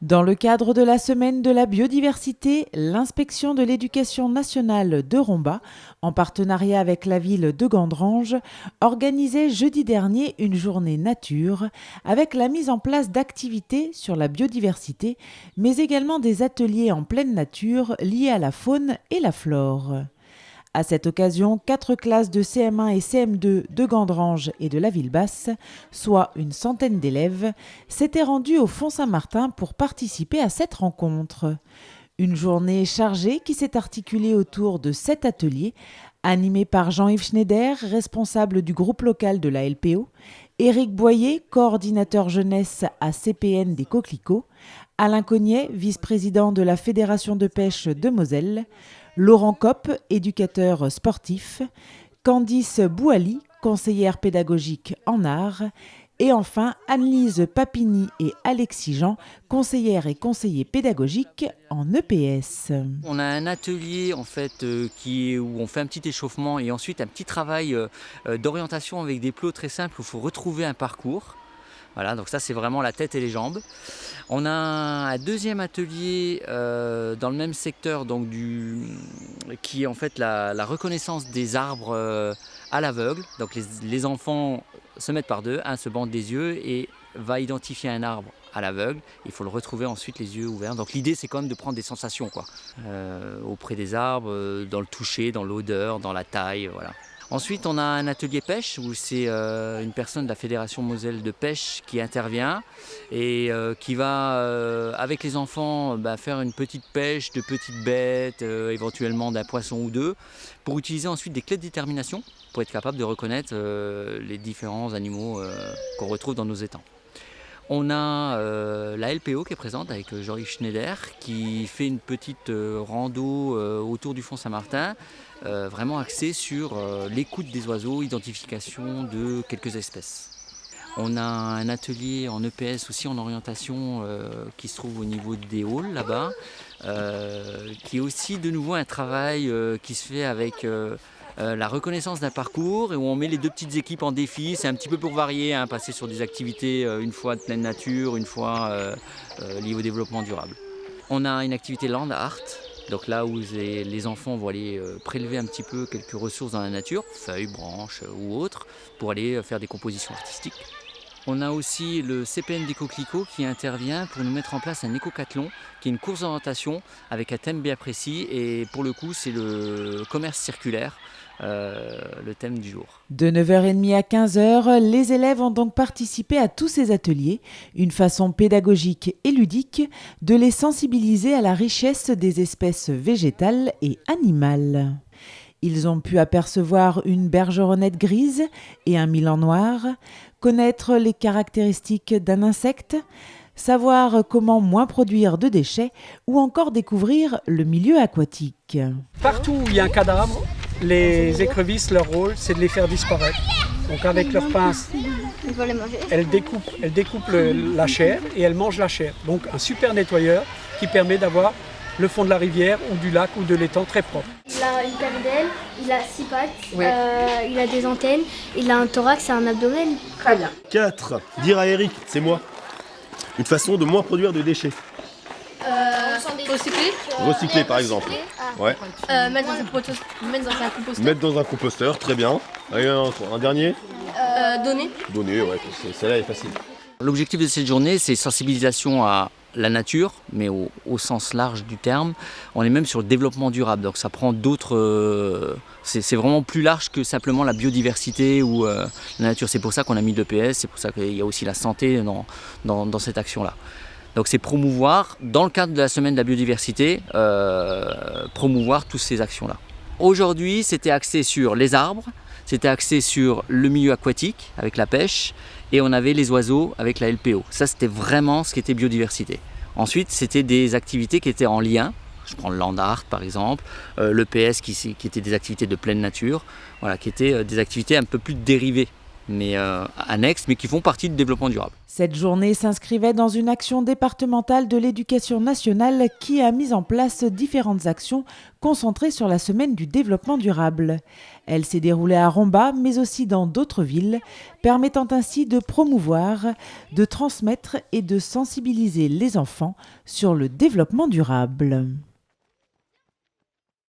Dans le cadre de la Semaine de la biodiversité, l'inspection de l'éducation nationale de Romba, en partenariat avec la ville de Gandrange, organisait jeudi dernier une journée nature avec la mise en place d'activités sur la biodiversité, mais également des ateliers en pleine nature liés à la faune et la flore. À cette occasion, 4 classes de CM1 et CM2 de Gandrange et de la ville basse, soit une centaine d'élèves, s'étaient rendus au Fond Saint-Martin pour participer à cette rencontre. Une journée chargée qui s'est articulée autour de 7 ateliers, animés par Jean-Yves Schneider, responsable du groupe local de la LPO, Éric Boyer, coordinateur jeunesse à CPN des Coquelicots, Alain Cognet, vice-président de la Fédération de pêche de Moselle, Laurent Kopp, éducateur sportif, Candice Bouali, conseillère pédagogique en art, et enfin Anne-Lise Papini et Alexis Jean, conseillères et conseillers pédagogiques en EPS. On a un atelier en fait où on fait un petit échauffement et ensuite un petit travail d'orientation avec des plots très simples où il faut retrouver un parcours. Voilà, donc ça c'est vraiment la tête et les jambes. On a un deuxième atelier dans le même secteur donc qui est en fait la reconnaissance des arbres à l'aveugle. Donc les enfants se mettent par deux, un se bande les yeux et va identifier un arbre à l'aveugle. Il faut le retrouver ensuite les yeux ouverts. Donc l'idée c'est quand même de prendre des sensations auprès des arbres, dans le toucher, dans l'odeur, dans la taille, voilà. Ensuite, on a un atelier pêche où c'est une personne de la Fédération Moselle de pêche qui intervient et qui va, avec les enfants, faire une petite pêche de petites bêtes, éventuellement d'un poisson ou deux, pour utiliser ensuite des clés de détermination pour être capable de reconnaître les différents animaux qu'on retrouve dans nos étangs. On a la LPO qui est présente avec Jean-Yves Schneider qui fait une petite rando autour du Fond Saint-Martin, vraiment axée sur l'écoute des oiseaux, identification de quelques espèces. On a un atelier en EPS aussi en orientation qui se trouve au niveau des halls là-bas, qui est aussi de nouveau un travail qui se fait avec la reconnaissance d'un parcours et où on met les deux petites équipes en défi. C'est un petit peu pour varier, passer sur des activités une fois de pleine nature, une fois liées au développement durable. On a une activité land art, donc là où les enfants vont aller prélever un petit peu quelques ressources dans la nature, feuilles, branches ou autres, pour aller faire des compositions artistiques. On a aussi le CPN des Coquelicots qui intervient pour nous mettre en place un écocathlon, qui est une course d'orientation avec un thème bien précis. Et pour le coup, c'est le commerce circulaire, le thème du jour. De 9h30 à 15h, les élèves ont donc participé à tous ces ateliers, une façon pédagogique et ludique de les sensibiliser à la richesse des espèces végétales et animales. Ils ont pu apercevoir une bergeronnette grise et un milan noir, connaître les caractéristiques d'un insecte, savoir comment moins produire de déchets ou encore découvrir le milieu aquatique. Partout où il y a un cadavre, les écrevisses, leur rôle, c'est de les faire disparaître. Donc avec leurs pinces, elles découpent la chair et elles mangent la chair. Donc un super nettoyeur qui permet d'avoir le fond de la rivière ou du lac ou de l'étang très propre. Il a une paire d'ailes, il a 6 pattes, il a des antennes, il a un thorax et un abdomen. Très bien. 4. Dire à Eric, c'est moi. Une façon de moins produire de déchets. Recycler. Recycler par exemple. Ouais. Mettre dans un composteur. Mettre dans un composteur, très bien. Allez, un dernier. Donner. Donner, ouais, celle-là est facile. L'objectif de cette journée, c'est sensibilisation à la nature, mais au sens large du terme. On est même sur le développement durable, donc ça prend d'autres... c'est vraiment plus large que simplement la biodiversité ou la nature. C'est pour ça qu'on a mis l'EPS, c'est pour ça qu'il y a aussi la santé dans cette action-là. Donc c'est promouvoir, dans le cadre de la semaine de la biodiversité, promouvoir toutes ces actions-là. Aujourd'hui, c'était axé sur les arbres, c'était axé sur le milieu aquatique avec la pêche, et on avait les oiseaux avec la LPO. Ça, c'était vraiment ce qui était biodiversité. Ensuite, c'était des activités qui étaient en lien. Je prends le land art par exemple, l'EPS qui était des activités de pleine nature, voilà, qui étaient des activités un peu plus dérivées mais annexes, mais qui font partie du développement durable. Cette journée s'inscrivait dans une action départementale de l'éducation nationale qui a mis en place différentes actions concentrées sur la semaine du développement durable. Elle s'est déroulée à Romba, mais aussi dans d'autres villes, permettant ainsi de promouvoir, de transmettre et de sensibiliser les enfants sur le développement durable.